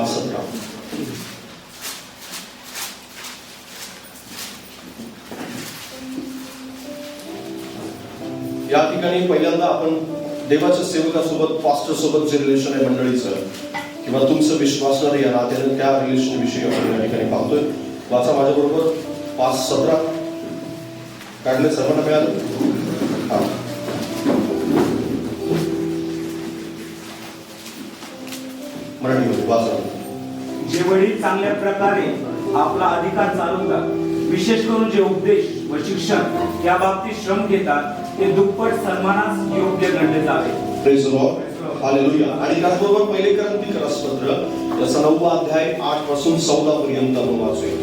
5:17. या ठिकाणी पहिल्यांदा आपण देवाच्या सेवकासोबत, पास्टर सोबत जे रिलेशन आहे मंडळीचं किंवा तुमचं विश्वासणारे या नात्याने त्या रिलेशन विषयी आपण या ठिकाणी पाहतोय. वाचा माझ्याबरोबर 5:17. काढले सर्वांना मिळालं? हा, मराठीमध्ये वाचा. जे वडील चांगल्या प्रकारे आपला अधिकार चालवतात, विशेष करून जे उपदेश व शिक्षण या बाबतीत श्रम घेतात, ते दुप्पट सन्मानास योग्य गणले जावे. Praise the Lord, hallelujah. आणि त्याचबरोबर पहिले कोरिन्थीकरासपत्र याचा 9वा अध्याय 8 पासून 14 पर्यंत आपण वाचूया.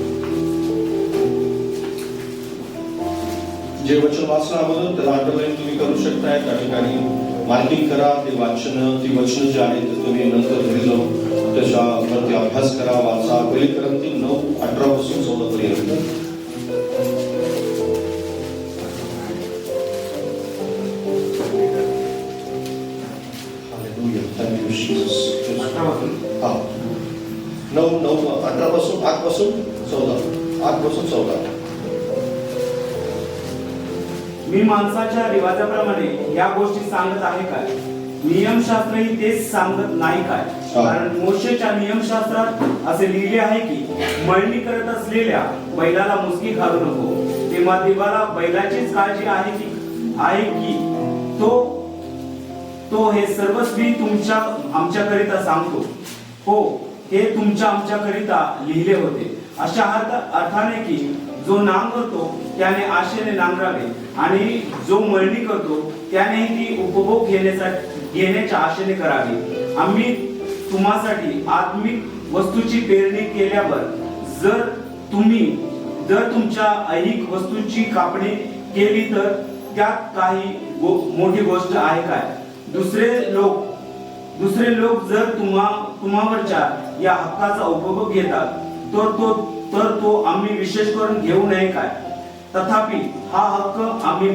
जे वचन वाचलं अगोदर त्याला अंडरलाईन तुम्ही करू शकताय. त्या ठिकाणी मार्किंग करा. ते वाचन, ती वचन जे आहेत ते तुम्ही नंतर घरी जाऊन त्याच्यावरती अभ्यास करा, वाचा. पहिले कोरिन्थी 9:18 पासून 14 पर्यंत. Thank you, Jesus. 18 पासून 8 पासून 14. मी माणसाच्या रिवाजाप्रमाणे या गोष्टी सांगत आहे काय? नियमशास्त्रही तेच सांगत नाही काय? कारण मोशेच्या नियमशास्त्रात असे लिहिले आहे की मळणी करत असलेल्या बैलाला मुसकी घालू नको. तेव्हा देवाला बैलाचीच काळजी आहे की तो हे सर्वस्वी आमच्याकरिता सांगतो. हो, हे आमच्याकरिता लिहिले होते. अशा अर्थाने की जो नांगरतो त्याने आशेने नांगरावे आणि जो मळणी करतो त्याने ती उपभोग घेण्याच्या आशेने करावी. आम्ही तुम्हासाठी आत्मिक वस्तूची पेरणी केल्यावर जर तुमच्या ऐहिक वस्तूची कापणी केली तर त्यात काही मोठी गोष्ट आहे काय? दुसरे लोक जर तुम्हावरच्या या हक्काचा उपभोग घेतात तर तो आम्ही विशेष करून घेऊ नये काय? तथापि हा हक्क आम्ही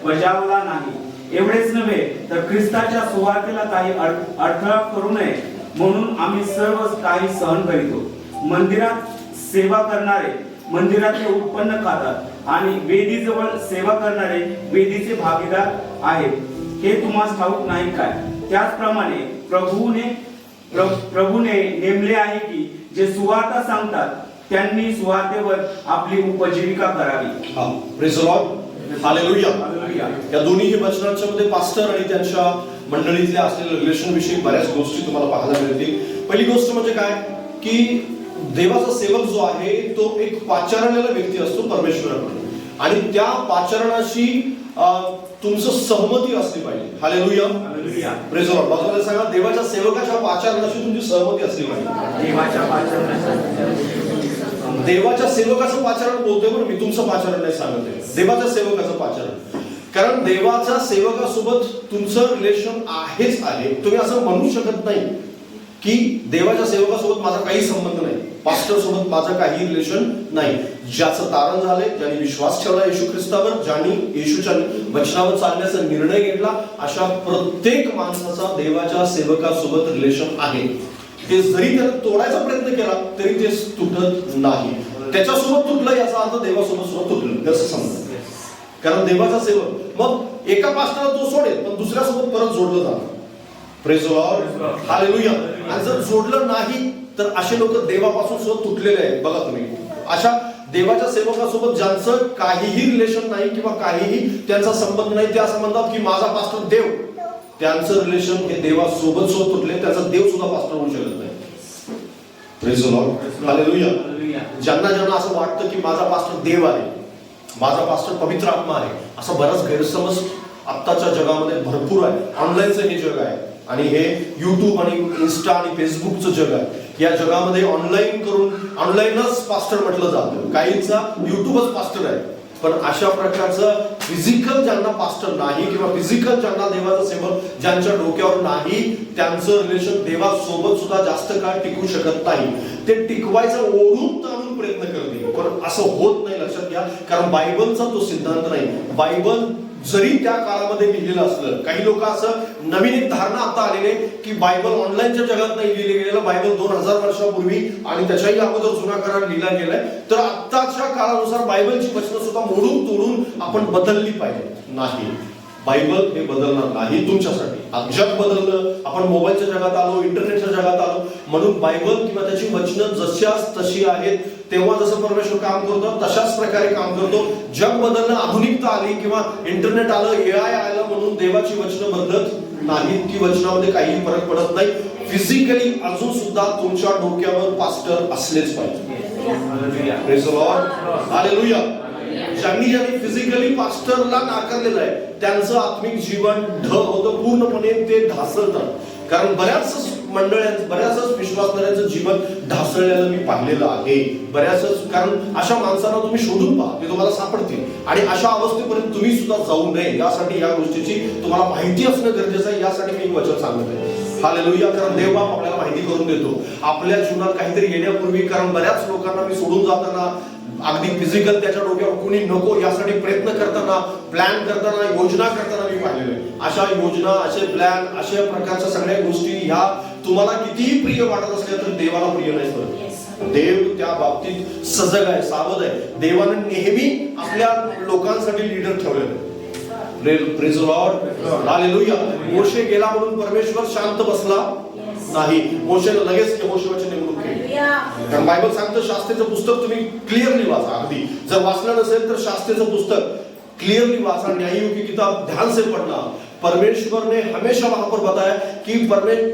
बजावला नाही. एवढेच नव्हे तर ख्रिस्ताच्या सुवार्तेला काही अडथळा करू नये म्हणून आम्ही सर्व काही सहन करीतो. मंदिरात सेवा करणारे मंदिरातले उत्पन्न खातात आणि वेदीजवळ सेवा करणारे वेदीचे भागीदार आहेत. हे तुम्हाला ठाऊक नाही काय? त्याचप्रमाणे प्रभूने नेमले आहे की जे सुवार्ता सांगतात त्यांनी सुवार्तेवर आपली उपजीविका करावी. Praise the Lord, hallelujah. या दोन्ही वचनांच्या मध्ये पास्टर आणि त्यांच्या मंडळीतल्या असलेल्या रिलेशन विषयी बऱ्याच गोष्टी तुम्हाला पाहायला मिळतील. पहिली गोष्ट म्हणजे काय की देवाचा सेवक जो आहे तो एक पाचारलेला व्यक्ती असतो परमेश्वराकडे आणि त्या पाचारणाशी तुमचं सहमती असली पाहिजे. Hallelujah, praise the Lord. बाजूला सांगा, देवाच्या सेवकाच्या पाचारणाशी तुमची सहमती असली पाहिजे. देवाच्या सेवकाचं पाचारण बोलतोय पण मी तुमचं पाचारण नाही सांगत आहे. देवाच्या सेवकाचं पाचारण, कारण देवाच्या सेवकासोबत तुमचं रिलेशन आहेच आहे. तुम्ही असं म्हणू शकत नाही की देवाच्या सेवकासोबत माझा काही संबंध नाही, पास्टर सोबत माझं काही रिलेशन नाही. ज्याचं तारण झालंय, ज्यांनी विश्वास ठेवला येशू ख्रिस्तावर, ज्यांनी येशूच्या वचनावर चालण्याचा निर्णय घेतला, अशा प्रत्येक माणसाचा देवाच्या सेवकासोबत रिलेशन आहे. ते जरी त्याला तोडायचा प्रयत्न केला तरी ते तुटत नाही. त्याच्यासोबत तुटलं याचा अर्थ देवासोबत सुद्धा तुटलं असं समजा. कारण देवाचा सेवक मग एका पास्टरला तो सोडेल पण दुसऱ्यासोबत परत जोडलं जातं. Praise the Lord, hallelujah. आणि जर जोडलं नाही तर असे लोक देवापासून सुद्धा तुटलेले आहेत. बघा तुम्ही, अशा देवाच्या सेवकासोबत ज्यांचं काहीही रिलेशन नाही किंवा काहीही त्यांचा संबंध नाही, ते असं म्हणतात की माझा पास्टर देव. त्यांचं रिलेशन हे देवासोबत सुद्धा तुटले. त्याचा देव सुद्धा पास्टर होऊ शकत नाही. Praise the Lord, hallelujah. ज्यांना असं वाटतं की माझा पास्टर देव आहे, माझा पास्टर पवित्र आत्मा आहे, असा बराच गैरसमज आत्ताच्या जगामध्ये भरपूर आहे. ऑनलाईनचं हे जग आहे आणि हे युट्यूब आणि इन्स्टा आणि फेसबुकचं जग आहे. या जगामध्ये ऑनलाईनच पास्टर म्हटलं जातं. काहींचा युट्यूबच पास्टर आहे. पण अशा प्रकारचं फिजिकल ज्यांना पास्टर नाही किंवा फिजिकल ज्यांना देवाचा सेवक ज्यांच्या डोक्यावर नाही, त्यांचं रिलेशन देवासोबत सुद्धा जास्त काळ टिकू शकत नाही. ते टिकवायचं ओढून ताणून प्रयत्न करतील, पण असं होत नाही, लक्षात घ्या. कारण बायबलचा तो सिद्धांत नाही. बायबल जरी त्या काळामध्ये लिहिलेलं असलं, काही लोक असं नवीन एक धारणा आता आलेले की बायबल ऑनलाईनच्या जगात नाही लिहिले गेलेलं, बायबल 2000 वर्षापूर्वी आणि त्याच्याही अगोदर जुना करार लिहिला गेलाय. तर आत्ताच्या काळानुसार बायबलची वचनं सुद्धा मोडून तोडून आपण बदलली पाहिजे. नाही, बायबल हे बदलणार नाही तुमच्यासाठी. जग बदललं, आपण मोबाईलच्या जगात आलो, इंटरनेटच्या जगात आलो, म्हणून बायबल किंवा त्याची वचनं जशाच तशी आहेत. तेव्हा जसं परमेश्वर काम करतो तशाच प्रकारे काम करतो. जग बदललं, आधुनिकता आली किंवा इंटरनेट आलं, AI आलं म्हणून देवाची वचनं बदलत नाही. ती वचनामध्ये काही फरक पडत नाही. फिजिकली अजून सुद्धा तुमच्या डोक्यावर पास्टर असलेच पाहिजे. Praise the Lord, hallelujah. ज्यांनी फिजिकली पास्टरला नाकारलेलं आहे त्यांचं आत्मिक जीवन होतं, पूर्णपणे ते ढासळतात. कारण बऱ्याच विश्वासणाऱ्यांचं जीवन ढासळलेलं मी पाहिलेलं आहे. कारण अशा माणसांना तुम्ही शोधून पहा, ते तुम्हाला सापडतील. आणि अशा अवस्थेपर्यंत तुम्ही सुद्धा जाऊ नये यासाठी या गोष्टीची तुम्हाला माहिती असणं गरजेचं आहे. यासाठी मी वचन सांगत आहे. हालेलुया. कारण देव बाप आपल्याला माहिती करून देतो आपल्या जीवनात काहीतरी येण्यापूर्वी. कारण बऱ्याच लोकांना मी सोडून जाताना अगदी फिजिकल त्याच्या डोक्यावर कुणी नको यासाठी प्रयत्न करताना, प्लॅन करताना, योजना करताना मी पाहिलेलं आहे. अशा योजना, असे प्लॅन, अशा प्रकारच्या सगळ्या गोष्टी ह्या तुम्हाला कितीही प्रिय वाटत असल्या तर देवाला प्रिय नाही पडत. देव त्या बाबतीत सजग आहे, सावध आहे. देवाने नेहमी आपल्या लोकांसाठी लीडर ठेवलेलं आहे. प्रेज द लॉर्ड, हालेलुया. मोशे गेला म्हणून परमेश्वर शांत बसला नाही. मोशेला लगेच यहोशुआची नेमणूक केली. कारण बायबल सांगतं शास्त्रेचं पुस्तक तुम्ही क्लिअरली वाचा. अगदी जर वाचलं नसेल तर शास्त्रेचं पुस्तक क्लियरली वाचा. न्यायियों की किताब ध्यान से पढ़ना. परमेश्वर ने हमेशा वहां पर बताया कि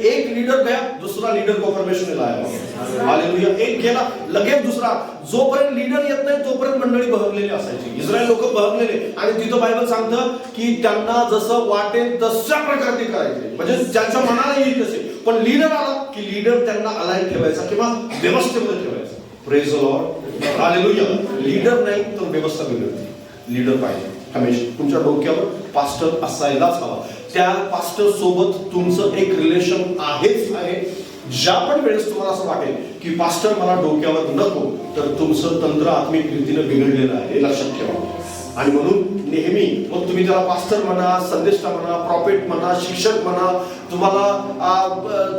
एक लीडर गया, दूसरा लीडर को परमेश्वर ने लाया. हालेलुया. एक गेला लगेच दुसरा. जोपर्यंत लीडर येत नाही तोपर्यंत मंडळी बहरलेली असायची. इस्रायल लोक बहरलेले. आणि तिथं बायबल सांगतं की त्यांना जसं वाटेल तशा प्रकारे ते करायचे, म्हणजे ज्यांच्या मनाला येईल तसे. पण लीडर आला की लीडर त्यांना अलाइन ठेवायचा किंवा व्यवस्थेमध्ये ठेवायचा. Praise the Lord, hallelujah. Leader नाही तर व्यवस्था बिघडते. लीडर पाहिजे हमेशा. तुमच्या डोक्यावर पास्टर असायलाच हवा. त्या पास्टर सोबत तुमचं एक रिलेशन आहेच आहे. ज्या पण वेळेस तुम्हाला असं वाटेल की पास्टर मला डोक्यावर नको, तर तुमचं तंत्र आत्मिक रीतीने बिघडलेलं आहे, हे लक्षात ठेवा. आणि म्हणून नेहमी मग तुम्ही त्याला पास्टर म्हणा, संदेष्टा म्हणा, प्रॉफेट म्हणा, शिक्षक म्हणा,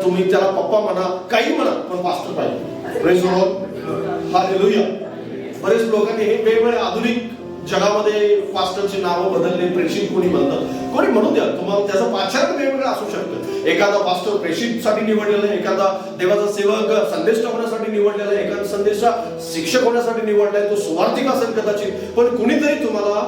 तुम्ही त्याला पप्पा म्हणा, काही म्हणा, पण पास्टर पाहिजे. Praise the Lord, hallelujah. बरेच लोकांनी हे वेगवेगळे आधुनिक जगामध्ये पास्टरची नावं बदलले. प्रेषित कोणी म्हणतात, कोणी म्हणू द्या, तुम्हाला त्याचं पाचारण वेगवेगळं असू शकतं. एखादा पास्टर प्रेषितसाठी निवडलेला आहे, एखादा देवाचा सेवक संदेष्टा होण्यासाठी निवडलेला आहे, एखादा संदेष्टा शिक्षक होण्यासाठी निवडलाय, तो सुवार्थिक असेल कदाचित, पण कुणीतरी तुम्हाला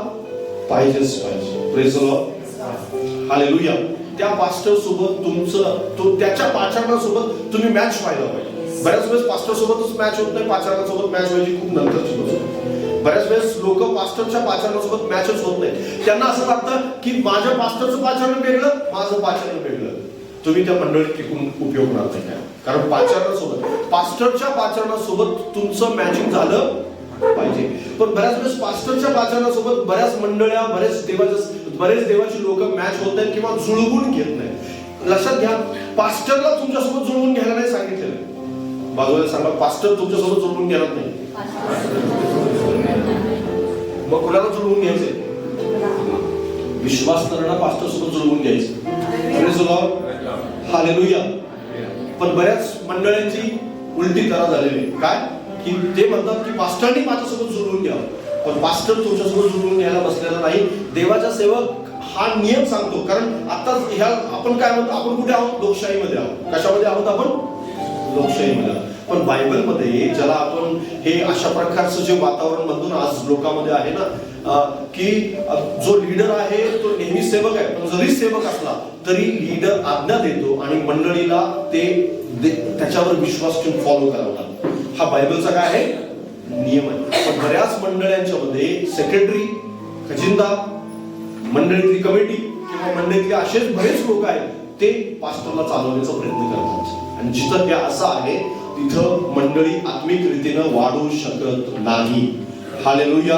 पाहिजेच पाहिजे. Praise the Lord, hallelujah. त्या पास्टर सोबत तुमचं त्याच्या पाचारणासोबत तुम्ही मॅच व्हायला पाहिजे. बऱ्याच वेळेस पास्टर सोबतच मॅच होत नाही, पाचारणासोबत मॅच व्हायची खूप नंतरची गोष्ट. बऱ्याच वेळेस लोक पास्टरच्या पाचारणासोबत मॅचच होत नाही. त्यांना असं वाटतं की माझ्या पास्टरचं पाचारण वेगळं, माझं पाचारण वेगळं. तुम्ही त्या मंडळीत टिकून उपयोग होणार नाही. कारण पाचारणासोबत, पास्टरच्या पाचारणासोबत तुमचं मॅचिंग झालं पाहिजे. पण बऱ्याच वेळेस पास्टरच्या पाचारणासोबत बऱ्याच मंडळ्या, बरेच देवाची लोक मॅच होत नाहीत किंवा जुळवून घेत नाहीत. लक्षात घ्या, पास्टरला तुमच्यासोबत जुळवून घ्यायला नाही सांगितलेलं. बाजूला सांगा, पास्टर तुमच्यासोबत जुळवून घेणार नाही. मग कुणाला जुळवून घ्यायचे? विश्वास करणारा पास्टर सोबत जुळवून घ्यायचं. Praise the Lord, hallelujah. पण बऱ्याच मंडळांची उलटी तरा झालेली. काय की ते म्हणतात की पास्टरनी माझ्यासोबत जुळवून घ्यावं, पण पास्टर तुमच्यासोबत जुळवून घ्यायला बसलेला नाही. देवाचा सेवक हा नियम सांगतो. कारण आता ह्या आपण काय म्हणतो, आपण कुठे आहोत? लोकशाहीमध्ये आहोत. कशामध्ये आहोत आपण? लोकशाहीमध्ये. पण बायबलमध्ये ज्याला आपण हे अशा प्रकारचं जे वातावरण म्हणतो ना आज लोकांमध्ये आहे ना, की जो लीडर आहे तो नेहमी सेवक आहे. पण जरी सेवक असला तरी लीडर आज्ञा देतो आणि मंडळीला त्याच्यावर विश्वास ठेवून फॉलो करावा लागतो. हा बायबलचा काय आहे? नियम आहे. पण बऱ्याच मंडळांच्या मध्ये सेक्रेटरी, खजिनदार, मंडळीतली कमिटी किंवा मंडळीतले असेच बरेच लोक आहेत, ते पास्टरला चालवण्याचा प्रयत्न करतात. आणि जिथं हे असं आहे तिथं मंडळी आत्मिक रीतीनं वाढू शकत नाही. Hallelujah,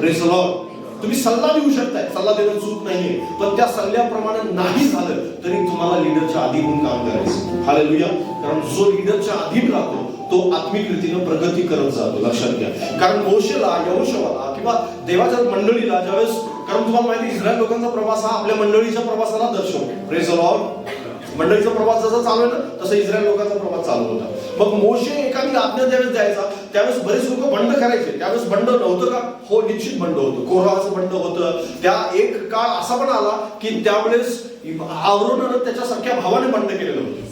praise the Lord. तुम्ही सल्ला देऊ शकताय, सल्ला देणं चूक नाहीये, पण त्या सल्ल्याप्रमाणे नाही झालं तरी तुम्हाला लीडरच्या अधीन होऊन काम करायचं. हालेलुया. कारण जो लीडरच्या अधीन राहतो तो आत्मिक रीतीनं प्रगती करत जातो. लक्षात घ्या. कारण मोशेला, यहोशुआला किंवा देवाच्या मंडळीला ज्यावेळेस, कारण तुम्हाला माहिती इस्रायल लोकांचा प्रवास हा आपल्या मंडळीच्या प्रवासाला दर्शवतो. Praise the Lord. मंडळीचा प्रवास जसा चालू आहे ना तसं इस्रायल लोकांचा प्रवास चालू होता. मग मोशे एखादी आज्ञा ज्यावेळेस द्यायचा त्यावेळेस बरेच लोक बंड करायचे. त्यावेळेस बंड नव्हतं का? हो, निश्चित बंड होतं. कोराहाचं बंड होतं. त्या एक काळ असा पण आला की त्यावेळेस आरोनानं त्याच्यासारख्या भावाने बंड केलेलं होतं.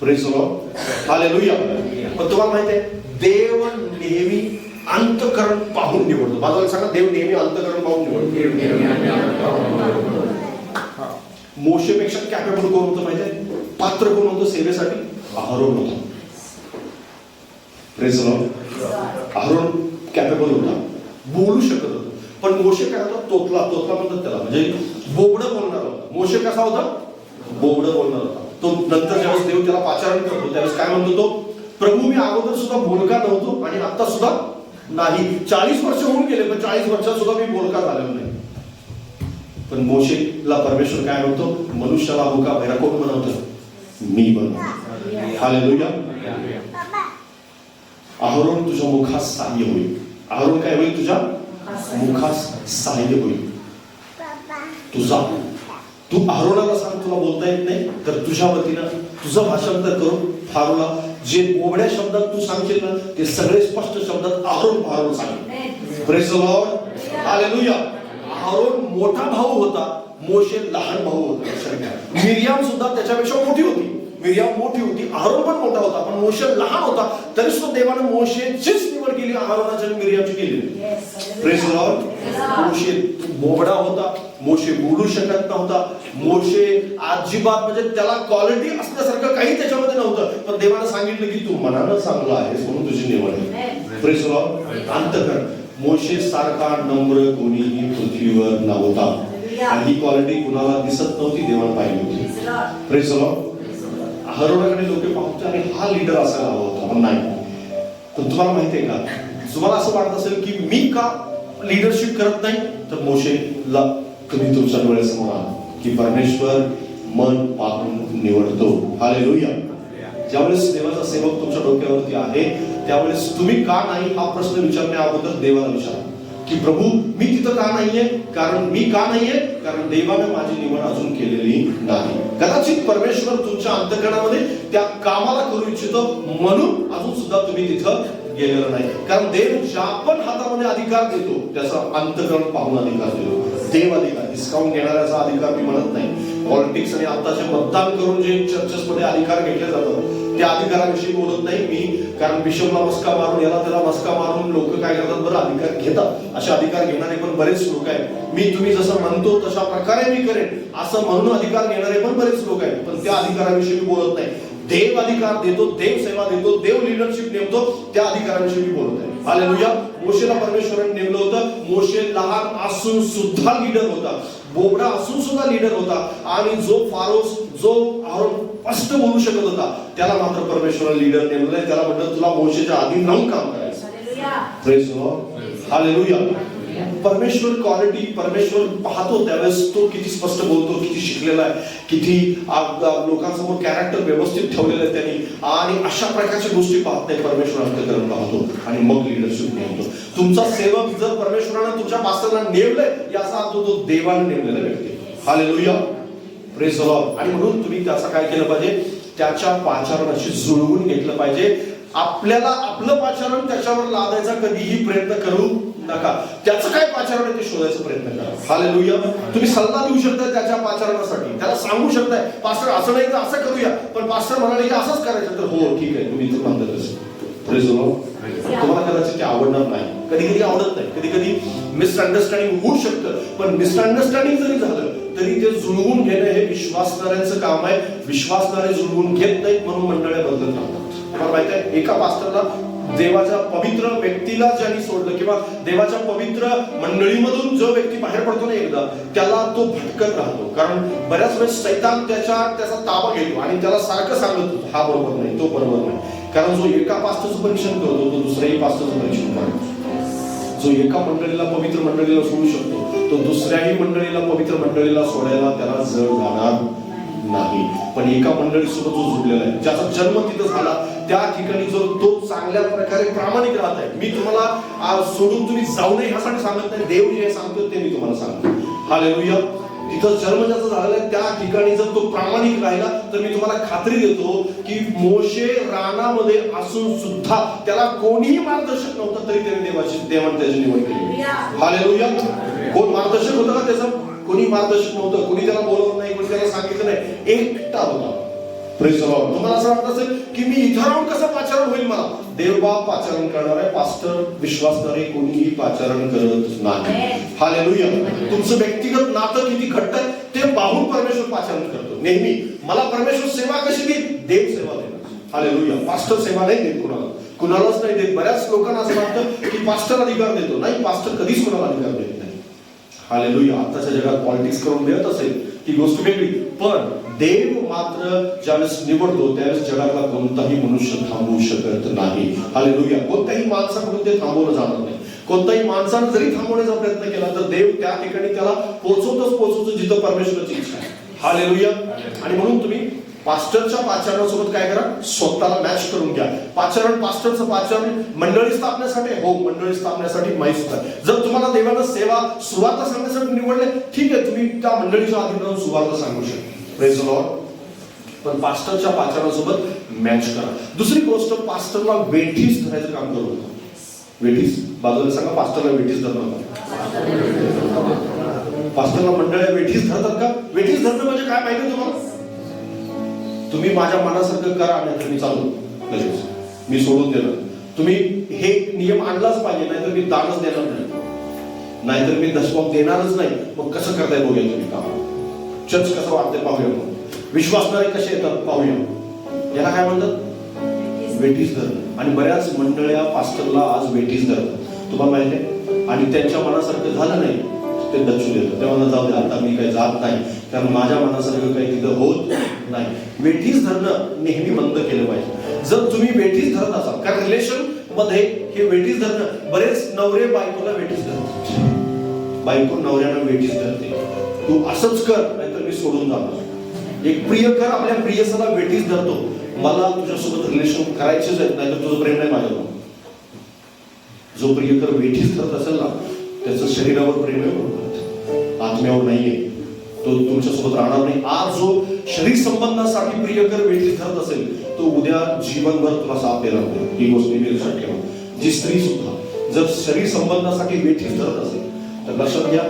Praise the Lord. हालेलुया. पण तुम्हाला माहिती आहे देव नेहमी अंतःकरण पाहून निवडतो. बाजूला सांगा, देव नेहमी अंतःकरण पाहून निवडतो. मोशेपेक्षा कॅपेबल कोण होतं माहितीये? पात्र कोण होतं सेवेसाठी? अहरोन होता. Praise the Lord. Aaron capable होता, बोलू शकत होता. पण मोशे काय होता? तोतला म्हणतात त्याला, म्हणजे बोबडं बोलणार होता. मोशे कसा होता? बोबडं बोलणार होता. तो नंतर ज्यावेळेस देव त्याला पाचारण करतो त्यावेळेस काय म्हणतो तो? प्रभू, मी अगोदर सुद्धा बोलका नव्हतो आणि आता सुद्धा नाही. 40 वर्ष होऊन गेले पण 40 वर्षात सुद्धा मी बोलका झालेलो नाही. पण मोशेला परमेश्वर काय म्हणतो? मनुष्याला बोका भैरा कोण बनवतो? मी बनवतो. हालेलुया. अहरोन तुझ्या मुखास सहाय्य होईल. अहरोन काय होईल? तुझ्या मुखास सहाय्य होईल. तुझा तू अहरोनाला सांग तुला बोलता येत नाही तर तुझ्या वतीनं तुझं भाषांतर करून फारूला जे बोबड्या शब्दात तू सांगशील ना ते सगळे स्पष्ट शब्दात अहरोन सांग. Praise the Lord. Hallelujah. Aaron मोठा भाऊ होता, मोशे लहान भाऊ होता. मिरियाम सुद्धा त्याच्यापेक्षा मोठी होती. मिरियाम मोठी होती, अहरोन पण मोठा होता, पण मोशे लहान होता. तरी सुद्धा देवाने मोशेचीच निवड केली, अहरोनाची आणि मिरियामची केली. Praise the Lord. मोशे बोबडा होता, मोशे बोलू शकत नव्हता. मोशे अजिबात म्हणजे त्याला क्वालिटी असण्यासारखं काही त्याच्यामध्ये नव्हतं. पण देवाने सांगितलं की तू मनानं चांगला आहेस म्हणून तुझी निवड आहे. Praise the Lord. अंतःकरण. मोशे सारखा नम्र कोणीही पृथ्वीवर नव्हता आणि ही क्वालिटी कुणाला दिसत नव्हती, देवाने पाहिली होती. Praise the Lord. अहरोनाकडे लोक पाहते आणि हा लीडर असायला हवा होता, पण नाही. पण तुम्हाला माहितीये का, तुम्हाला असं वाटत असेल की मी का लीडरशिप करत नाही, तर मोशेला तुम्ही तुमच्या डोळ्यासमोर आला की परमेश्वर मन पाहून निवडतो. हालेलुया. ज्यावेळेस देवाचा सेवक तुमच्या डोक्यावरती आहे त्यावेळेस तुम्ही का नाही हा प्रश्न विचारण्या अगोदर देवाला विचारा की प्रभू मी तिथं का नाहीये? कारण मी का नाहीये? कारण देवाने माझी निवड अजून केलेली नाही. कदाचित परमेश्वर तुमच्या अंतःकरणामध्ये त्या कामाला करू इच्छितो म्हणून अजून सुद्धा तुम्ही तिथं गेलेलं नाही. कारण देव ज्या पण हातामध्ये अधिकार देतो त्याचा अंतःकरण पाहून अधिकार देतो. देव अधिकार डिस्काउंट घेणाऱ्याचा अधिकार मी म्हणत नाही. पॉलिटिक्स आणि आताचे मतदान करून जे चर्चेस मध्ये अधिकार घेतले जातात त्या अधिकाराविषयी बोलत नाही मी. कारण बिशपला मस्का मारून याला त्याला मस्का मारून लोक काय करतात? बरं अधिकार घेतात. असे अधिकार घेणारे पण बरेच लोक आहेत. मी तुम्ही जसं म्हणतो तशा प्रकारे मी करेन असं म्हणून अधिकार घेणारे पण बरेच लोक आहेत. पण त्या अधिकाराविषयी मी बोलत नाही. देव अधिकार देतो, देव सेवा देतो, देव लिडरशिप नेमतो, त्या अधिकाराविषयी मी बोलत आहे. हालेलुया. मोशेला परमेश्वराने नेमलं होतं. मोशे लहान असून सुद्धा लीडर होता, बोबडा असून सुद्धा लीडर होता. आणि जो फारोस जो स्पष्ट बोलू शकत होता त्याला मात्र परमेश्वराने लीडर नेमलंय. त्याला म्हटलं तुला मोशेच्या आधी राहून काम करायचं. Praise the Lord. हालेलुया. परमेश्वर क्वालिटी परमेश्वर पाहतो त्यावेळेस तो किती स्पष्ट बोलतो, किती शिकलेला आहे, किती लोकांसमोर कॅरेक्टर व्यवस्थित ठेवलेलं आहे त्यांनी. आणि अशा प्रकारच्या गोष्टी पाहत नाही, परमेश्वर अंतःकरण पाहतो आणि मग लिडरशिप नेमतो. तुमचा सेवक जर परमेश्वराने तुमच्या पास्टरला नेमलंय याचा अर्थ तो देवाने नेमलेला व्यक्ती. हालेलुया. Praise the Lord. आणि म्हणून तुम्ही त्याचा काय केलं पाहिजे? त्याच्या पाचारणाशी जुळवून घेतलं पाहिजे. आपल्याला आपलं पाचारण त्याच्यावर लादायचा कधीही प्रयत्न करू नका. त्याचं काय पाचारण आहे ते शोधायचा प्रयत्न करा. हालेलुया. तुम्ही सल्ला देऊ शकता त्याच्या पाचारणासाठी, त्याला सांगू शकताय पास्टर असं नाही तर असं करूया, पण पास्टर म्हणाले की असंच करायचं तर हो ठीक आहे तुम्ही तर म्हणता तसं. Praise the Lord. तुम्हाला कदाचित ते आवडणार नाही, कधी कधी आवडत नाही, कधी कधी मिसअंडरस्टँडिंग होऊ शकतं. पण मिसअंडरस्टँडिंग जरी झालं तरी ते जुळवून घेणं हे विश्वासणाऱ्यांचं काम आहे. विश्वासणारे जुळवून घेत नाहीत म्हणून मंडळ्या बदलत राहतात. तुम्हाला माहिती आहे एका पास्टरला देवाच्या पवित्र व्यक्तीला ज्यांनी सोडलं किंवा देवाच्या पवित्र मंडळीमधून जो व्यक्ती बाहेर पडतो ना एकदा त्याला तो भटकत राहतो. कारण बऱ्याच वेळेस शैतान त्याचा ताबा घेतो आणि त्याला सारखं सांगतो हा बरोबर नाही, तो बरोबर नाही. कारण जो एका पास्टरचं परीक्षण करतो तो दुसऱ्याही पास्टरचं परीक्षण करतो. जो एका मंडळीला पवित्र मंडळीला सोडू शकतो तो दुसऱ्याही मंडळीला पवित्र मंडळीला सोडायला त्याला जड जाणार नाही. पण आणि एका मंडळीसोबत जो जुडलेला आहे, ज्याचा जन्म तिथं झाला, त्या ठिकाणी जो तो चांगल्या प्रकारे प्रामाणिक राहत आहे. मी तुम्हाला सोडून तुम्ही जाऊ नये ह्यासाठी सांगत नाही, देव जे सांगतो ते मी तुम्हाला सांगतो. हालेलुया. तिथं जन्म ज्याचा झालेला आहे त्या ठिकाणी जर तो प्रामाणिक राहिला तर मी तुम्हाला खात्री देतो की मोशे रानामध्ये असून सुद्धा त्याला कोणीही मार्गदर्शक नव्हतं, तरी त्याने देवाने त्याची निवड केली. हालेलुया. कोण मार्गदर्शक होतं का त्याचं? कोणी मार्गदर्शक नव्हतं, कोणी त्याला बोलवलं नाही, कोणी त्याला सांगितलं नाही, एकटा होता. Praise the Lord. तुम्हाला असं वाटत असेल की मी इथं राहून कसं पाचारण होईल? मला देवबाप पाचारण करणार आहे, पास्टर विश्वासणारे कोणीही पाचारण करत नाही. हालेलुया. तुमचं व्यक्तिगत नातं किती घट्ट आहे ते पाहून परमेश्वर पाचारण करतो. नेहमी मला परमेश्वर सेवा कशी देईल? देव सेवा देणार. हालेलुया. पास्टर सेवा नाही देत कुणालाच नाही देत. बऱ्याच लोकांना असं वाटतं की पास्टर अधिकार देतो. नाही, पास्टर कधीच कोणाला अधिकार देत नाही. हालेलुया. आताच्या जगात पॉलिटिक्स करून देत असेल ती गोष्ट वेगळी, पण देव मात्र ज्यावेळेस निवडतो त्यावेळेस जगातला कोणताही मनुष्य थांबवू शकत नाही. हालेलुया. कोणत्याही माणसाकडून ते थांबवलं जाणार नाही. कोणत्याही माणसानं जरी थांबवण्याचा प्रयत्न केला तर देव त्या ठिकाणी त्याला पोहोचवतो जिथं परमेश्वराची इच्छा आहे. हालेलुया. आणि म्हणून तुम्ही पास्टरच्या पाचारणासोबत काय करा? स्वतःला मॅच करून घ्या. पाचारण, पास्टरचं पाचारण मंडळी स्थापण्यासाठी, हो मंडळी स्थापण्यासाठी माहीत आहे. जर तुम्हाला देवानं सेवा सुवार्ता सांगण्यासाठी निवडले, ठीक आहे, तुम्ही त्या मंडळीच्या आधी राहून सुवार्ता सांगू शकता. Praise the Lord. पण पास्टरच्या पाचारणासोबत मॅच करा. दुसरी गोष्ट, पास्टरला वेठीस धरायचं काम करू नका. वेठीस, बाजूला सांगा, पास्टरला वेठीस धरू नका. पास्टरला मंडळी वेठीस धरतात का? वेठीस धरणं म्हणजे काय माहिती तुम्हाला? तुम्ही माझ्या मनासारखं करा नाही तर मी चालू लगेच, मी सोडून देणार. तुम्ही हे नियम आणलाच पाहिजे, नाहीतर मी दानच देणार नाही, नाहीतर मी दशमक देणारच नाही. मग कसं करताय बघूया तुम्ही काम. चर्च कसं वाटतंय पाहूया. मग विश्वासणारे कसे येतात पाहूया. याला काय म्हणतात? वेठीस धरणं. आणि बऱ्याच मंडळ्या पास्टरला आज वेठीस धरतात, तुम्हाला माहिती आहे. आणि त्यांच्या मनासारखं झालं नाही ते दचू देतात. तेव्हा जाऊ दे, आता मी काही जात नाही, कारण माझ्या मनासारखं काही तिथं होत नाही. वेठीस धरणं नेहमी बंद केलं पाहिजे. जर तुम्ही वेठीस धरत असाल, कारण रिलेशन मध्ये हे वेठीस धरणं, बरेच नवरे बायकोला वेठीस धरतात, बायको नवऱ्याला वेठीस धरते. तू असंच कर नाहीतर मी सोडून जाणार. एक प्रियकर आपल्या प्रियसला वेठीस धरतो, मला तुझ्यासोबत रिलेशन करायचेच आहेत, नाहीतर तुझं प्रेम नाही माझ्यावर. जो प्रियकर वेठीस धरत असेल ना, त्याचं शरीरावर प्रेम आहे, बरोबर, आत्म्यावर नाहीये. तो तुमच्यासोबत राहणार नाही. आज जो शरीर संबंधासाठी प्रियकर वेठीस धरत असेल तो उद्या जीवनभर तुला साथ देणार नाही. ही गोष्ट नेहमी लक्षात ठेवा. जी स्त्री सुद्धा जर शरीर संबंधासाठी वेठीस धरत असेल तर लक्षात घ्या,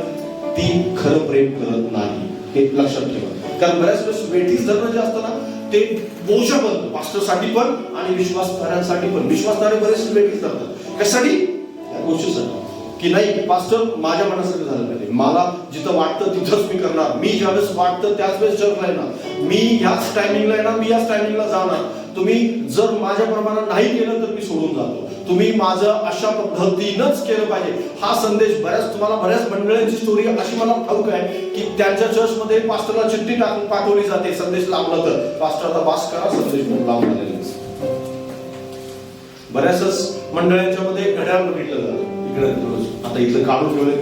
ती खरं प्रेम करत नाही. हे लक्षात ठेवा. कारण बऱ्याच वेळेस वेठीस धरणं जे असतं ना, ते बोजा बनतं, पास्टरसाठी पण आणि विश्वासणाऱ्यांसाठी पण. विश्वासणारे बरेच वेठीस धरतात. कशासाठी? या गोष्टीसाठी की नाही, पास्टर माझ्या मनासारखं झालं पाहिजे, मला जिथं वाटतं तिथंच मी करणार, मी ज्यावेळेस वाटतं त्याच वेळेस चर्चला येणार, मी याच टायमिंगला येणार, मी याच टायमिंगला जाणार. तुम्ही जर माझ्या प्रमाणात नाही केलं तर मी सोडून जातो. तुम्ही माझं अशा पद्धतीनंच केलं पाहिजे. हा संदेश तुम्हाला बऱ्याच मंडळींची स्टोरी अशी मला ठाऊक आहे की त्यांच्या चर्चमध्ये पास्टरला चिठ्ठी टाकून पाठवली जाते, संदेश लांबला तर पास्टर आता बास करा, संदेश लांब झालेला. बऱ्याचच मंडळांच्या मध्ये घड्याळ बघितलं जातं. आता इथलं काढून ठेवले,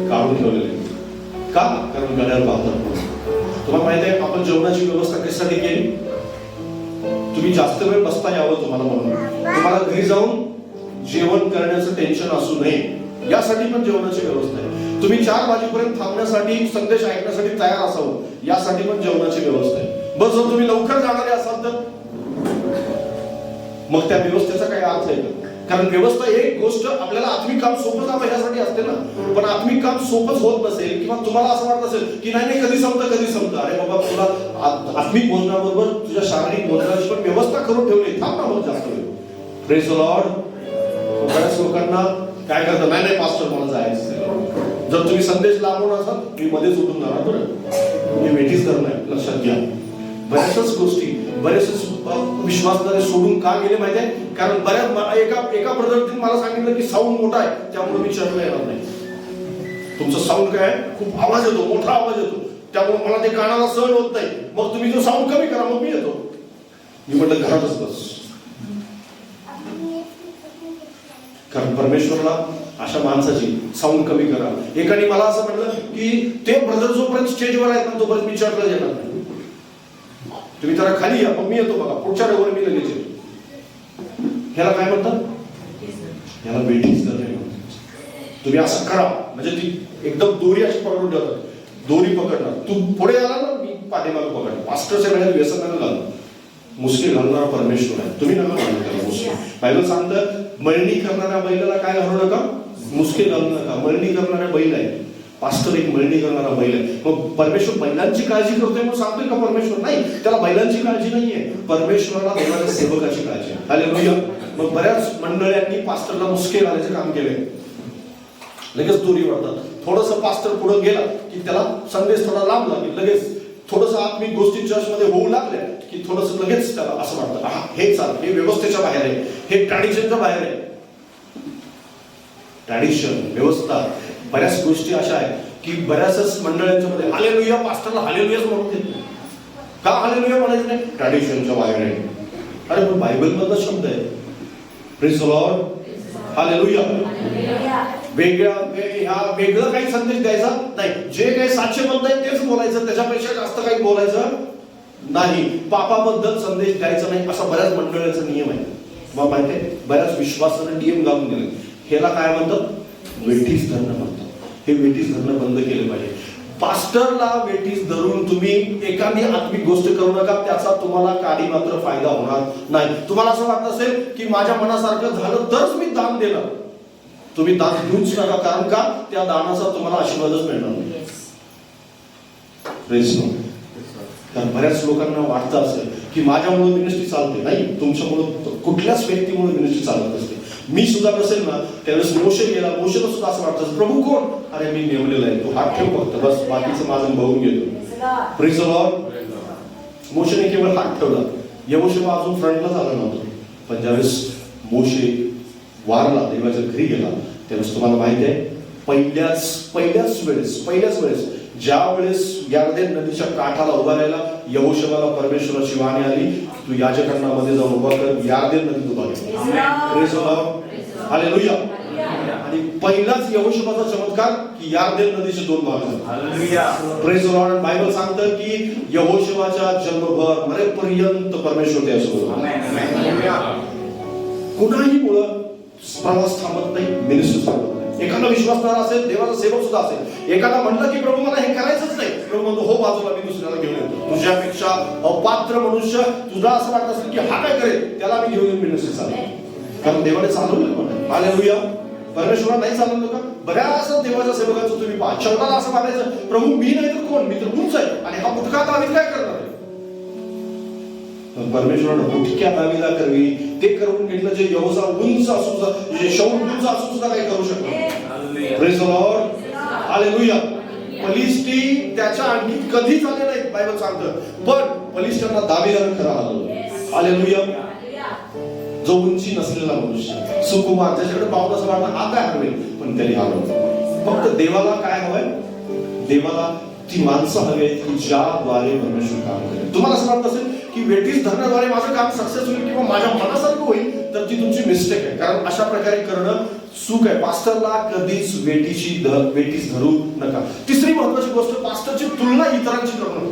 काढून ठेवलेले का? कारण घड्याळ पाहतात. तुम्हाला माहिती आहे आपण जेवणाची व्यवस्था कशासाठी केली? तुम्ही जास्त वेळ बसता यावं तुम्हाला, म्हणून तुम्हाला घरी जाऊन जेवण करण्याचं टेन्शन असू नये यासाठी पण जेवणाची व्यवस्था आहे. तुम्ही 4 वाजेपर्यंत थांबण्यासाठी, संदेश ऐकण्यासाठी तयार असावं यासाठी पण जेवणाची व्यवस्था आहे. बस जर तुम्ही लवकर जाणारे असाल तर मग त्या व्यवस्थेचा काय अर्थ आहे का? कारण व्यवस्था एक गोष्ट आपल्याला आत्मिक काम सोपं जावं यासाठी असते ना. पण आत्मिक काम सोपंच होत नसेल किंवा तुम्हाला असं वाटत असेल की नाही कधी संपतं, अरे बाबा तुला आत्मिक भोजनाबरोबर तुझ्या शारीरिक भोजनाची पण व्यवस्था करून ठेवली, थांब ना मग जास्त वेळ. Praise the Lord. बऱ्याच लोकांना काय करतात, नाही पास्टर मला जायचं. जर तुम्ही संदेश लांबून असाल मी मध्येच उठून जाणार, बरं मी वेठीच करणार, लक्षात घ्या. बऱ्याचच गोष्टी बरेच विश्वासणारे सोडून का गेले माहितीये? कारण बऱ्याच एका ब्रदरने मला सांगितलं की साऊंड मोठा आहे त्यामुळे मी चर्चला येणार नाही. तुमचं साऊंड काय आहे? खूप आवाज येतो, मोठा आवाज येतो, त्यामुळे मला ते कानाला सहन होत नाही. मग तुम्ही जो साऊंड कमी करा, मग मी येतो. मी म्हटलं घरातच बस. कारण परमेश्वरला अशा माणसाची साऊंड कमी करा. एकाने मला असं म्हटलं की ते ब्रदर जोपर्यंत स्टेजवर आहेत ना तोपर्यंत मी चर्चला येणार नाही. तुम्ही जरा खाली या, मग मी येतो बघा, पुढच्या रविवारी मी लगेच येतो. ह्याला काय म्हणतात? ह्याला वेटिंग धरणे म्हणतात. तुम्ही असं करा म्हणजे ती एकदम दोरी अशी पकडून ठेवतात. दोरी पकडणार, तू पुढे आला ना मी पाठीमागे पकडणार. पास्टरच्या वेळेला व्यसन नका घालू. मुस्किल घालणारा परमेश्वर आहे, तुम्ही नका घालू त्याला मुस्किल. बायबल सांगतं मळणी करणाऱ्या बैलाला काय घालू नका, मुस्किल घालू नका. मळणी करणाऱ्या बैल आहे, पास्टर एक मळणी करणारा बैल आहे. मग परमेश्वर बैलांची काळजी करतोय म्हणून सांगतोय का परमेश्वर? नाही, त्याला बैलांची काळजी नाहीये, परमेश्वराला देणाऱ्या सेवकाची काळजी आहे. हालेलुया. मग बऱ्याच मंडळांनी पास्टरला मुस्किल घालायचं काम केलंय. लगेच दोरी वाढतात. थोडस पास्टर पुढे गेला की त्याला संदेश थोडा लांब लागेल, लगेच थोडस आत्मिक गोष्टी चर्चमध्ये होऊ लागल्या की थोडस लगेच त्याला असं वाटतं हा हे चाल, हे व्यवस्थेच्या बाहेर आहे, हे ट्रॅडिशनच्या बाहेर आहे. ट्रॅडिशन, व्यवस्था, बऱ्याच गोष्टी अशा आहेत की बऱ्याचच मंडळांच्या मध्ये हालेलुया, पास्टरला हालेलुयाच म्हणून देत नाही. का हालेलुया म्हणायचं नाही? ट्रॅडिशनच्या बाहेर आहे. अरे पण बायबल मधला शब्द आहे. Praise the Lord. हालेलुया. वेगळं काही संदेश द्यायचा नाही. जे काही साक्षीबद्ध आहे तेच बोलायचं, त्याच्यापेक्षा जास्त काही बोलायचं नाही. पापाबद्दल संदेश द्यायचा नाही असा बऱ्याच मंडळाचा नियम आहे. मग माहिती आहे बऱ्याच विश्वासाने नियम घालून दिले. ह्याला काय म्हणतात? वेठीस धरणं म्हणतात. हे वेठीस धरणं बंद केलं पाहिजे. पास्टरला वेठीस धरून तुम्ही एखादी आत्मिक गोष्ट करू नका, त्याचा तुम्हाला काही मात्र फायदा होणार नाही. तुम्हाला असं वाटत असेल की माझ्या मनासारखं झालं तरच मी दान देणार, तुम्ही दान देऊच नका. कारण का? त्या दानाचा तुम्हाला आशीर्वादच मिळणार नाही. कारण बऱ्याच लोकांना वाटतं असेल की माझ्यामुळे मिनिस्ट्री चालते. नाही, तुमच्यामुळे कुठल्याच व्यक्तीमुळे मिनिस्ट्री चालत असते. मी सुद्धा नसेल ना त्यावेळेस मोशे गेला, मोशेला सुद्धा असं वाटतं प्रभू कोण? अरे मी नेमलेला आहे, तू हात ठेव फक्त, बस बाकीचं माझं बघून घेतो. Praise the Lord. मोशेने केवळ हात ठेवला. यहोशुआ अजून फ्रंटलाच आला नव्हतं. पण ज्यावेळेस मोशे वारला, देवाच्या घरी गेला, त्यावेळेस तुम्हाला माहिती आहे पहिल्याच वेळेस ज्या वेळेस यार्देन नदीच्या काठाला उभा राहिला, यहोशुआला परमेश्वराची वाणी आली, तू याजकांना मध्ये जाऊन उभा कर, यार्देन नदीत उभा केला. Praise the Lord. हालेलुया. आणि पहिलाच यहोशुआचा चमत्कार की यार्देन नदीचे दोन भाग झाले. Hallelujah. Praise the Lord. Bible सांगतं की यहोशुआच्या जन्मभर मरेपर्यंत परमेश्वर त्यासोबत. कुणाही मुळे प्रवास थांबत नाही, मिनिस्ट्री थांबत नाही. एखादा विश्वासदार असेल, देवाचा सेवक सुद्धा असेल, एखादा म्हणलं की प्रभू मला हे करायचंच नाही, प्रभू म्हणतो हो बाजूला, मी दुसऱ्याला घेऊन येतो. तुझ्यापेक्षा अपात्र मनुष्य तुझा असं वाटत असेल की हा काय करेल, त्याला मी घेऊन येऊन मिनिस्ट्री चालू. कारण देवाने चालवलं पण. हालेलुया. परमेश्वरा नाही चालवलं का? बऱ्याच देवाच्या सेवकांचं तुम्ही पहा, शब्दाला असं म्हणायचं प्रभू मी नाही तर कोण, मी तर तुमचा आहे, आणि हा मुटका आम्ही काय करणार आहे? परमेश्वरानं मुटक्या दावीला करवी ते करून घेतलं जे यहोशुआ उंच असून, जे शाऊल उंच असून सुद्धा काही करू शकतो. Praise the Lord. हालेलुया. पलिष्टी त्याच्या आणखी कधीच आले नाहीत, बायबल सांगतं. पण पलिष्ठांना दावीला खरा हलवलं. हालेलुया. जो उंची नसलेला मनुष्य, सुकुमार, ज्याच्याकडे पाहून असं वाटतं हा काय हवेल, पण त्याने हलवलं. फक्त देवाला काय हवंय? देवाला ती माणसं हवी आहेत की ज्याद्वारे परमेश्वर काम करेल. तुम्हाला असं वाटत असेल की वेठीस धरण्याद्वारे माझं काम सक्सेस होईल किंवा माझ्या मनासारखं होईल, तर ती तुमची मिस्टेक आहे. कारण अशा प्रकारे करणं चूक आहे. पास्टरला कधीच वेठीस धरू नका. तिसरी महत्वाची गोष्ट, पास्टरची तुलना इतरांची करू नका.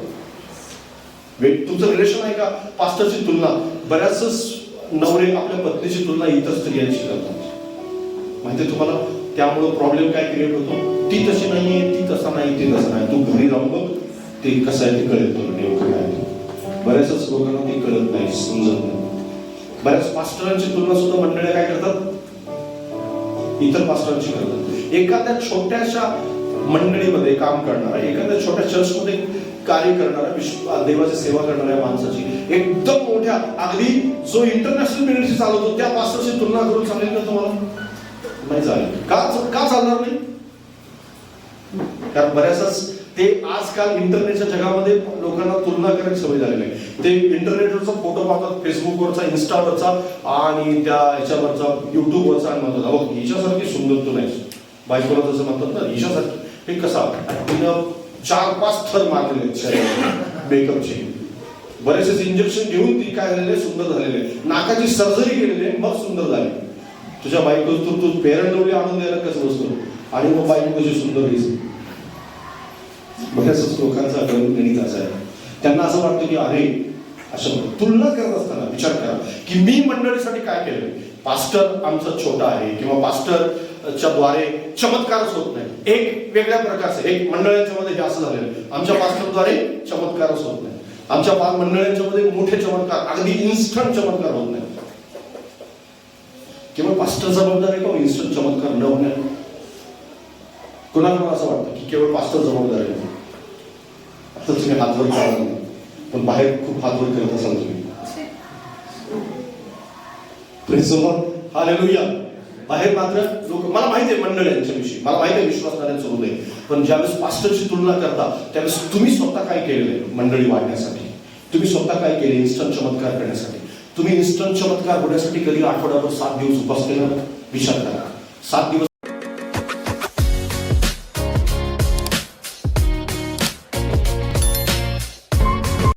तुमचं रिलेशन आहे का? पास्टरची तुलना. बऱ्याच नवरे आपल्या पत्नीची तुलना इतर स्त्रियांशी करतात. माहिती तुम्हाला? त्यामुळे प्रॉब्लेम काय क्रिएट होतो? ती तशी नाहीये, ती तसा नाही, ती तसं नाही. तू घरी राहून बघ, ते कसं आहे ते कळेल तुला नेमकं काय. बऱ्याचच लोकांना ते कळत नाही, समजत नाही. बऱ्याच पास्टरांची तुलना सुद्धा मंडळी काय करतात? इतर पास्टरांची करतात. एखाद्या छोट्याशा मंडळीमध्ये काम करणारा, एखाद्या छोट्या चर्चमध्ये कार्य करणारा, देवाची सेवा करणाऱ्या माणसाची एकदम मोठ्या, अगदी जो इंटरनॅशनल मिनिस्ट्री चालवतो त्या पास्टरची तुलना करून चालेल का तुम्हाला? नाही चालेल. का चालणार नाही? कारण बऱ्याचच ते आजकाल इंटरनेटच्या जगामध्ये लोकांना तुलना करायची सवय झालेली आहे. ते इंटरनेटवरचा फोटो पाहतात, फेसबुकवरचा, इन्स्टावरचा आणि त्या ह्याच्यावरचा, युट्यूबवरचा, आणि म्हणतात अहो हिच्यासारखी सुंदर तू नाही. बायकोला जसं म्हणतात ना हिच्यासारखी, हे कसा तिनं 4-5 थर मारलेले मेकअपचे, बरेचसे इंजेक्शन घेऊन ती काय झालेले, सुंदर झालेले, नाकाची सर्जरी केलेली मग सुंदर झाली. तुझ्या बायको तू पेरंडवली आणून द्यायला कसं बसतो आणि मग बायको कशी सुंदर दिसते. बऱ्याच लोकांचा गणित असा आहे. त्यांना असं वाटतं की अरे अशा तुलना करत असताना विचार करा की मी मंडळीसाठी काय केलं. पास्टर आमचा छोटा आहे किंवा पास्टरच्या द्वारे चमत्कारच होत नाही. एक वेगळ्या प्रकारचं एक मंडळांच्या मध्ये हे असं झालेलं, आमच्या पास्टरद्वारे चमत्कारच होत नाही. आमच्या मंडळांच्या मध्ये मोठे चमत्कार अगदी इन्स्टंट चमत्कार होत नाही. केवळ पास्टर जबाबदार आहे का इन्स्टंट चमत्कार न होण्यात? कोणाला असं वाटतं की केवळ पास्टर जबाबदार आहे? आता तुम्ही हातवर करणार नाही, पण बाहेर खूप हातवर करत असाल तुम्ही. हालेलुया. बाहेर मात्र लोक, मला माहिती आहे मंडळांच्याविषयी, मला माहिती आहे विश्वासणाऱ्यांचं हृदय, पण ज्यावेळेस पास्टरची तुलना करता त्यावेळेस तुम्ही स्वतः काय केलेलं आहे मंडळी वाढण्यासाठी? तुम्ही स्वतः काय केले इन्स्टंट चमत्कार करण्यासाठी? तुम्ही इन्स्टंट चमत्कार होण्यासाठी कधी आठवड्याभर 7 दिवस उपास केला? विचार करा. 7 दिवस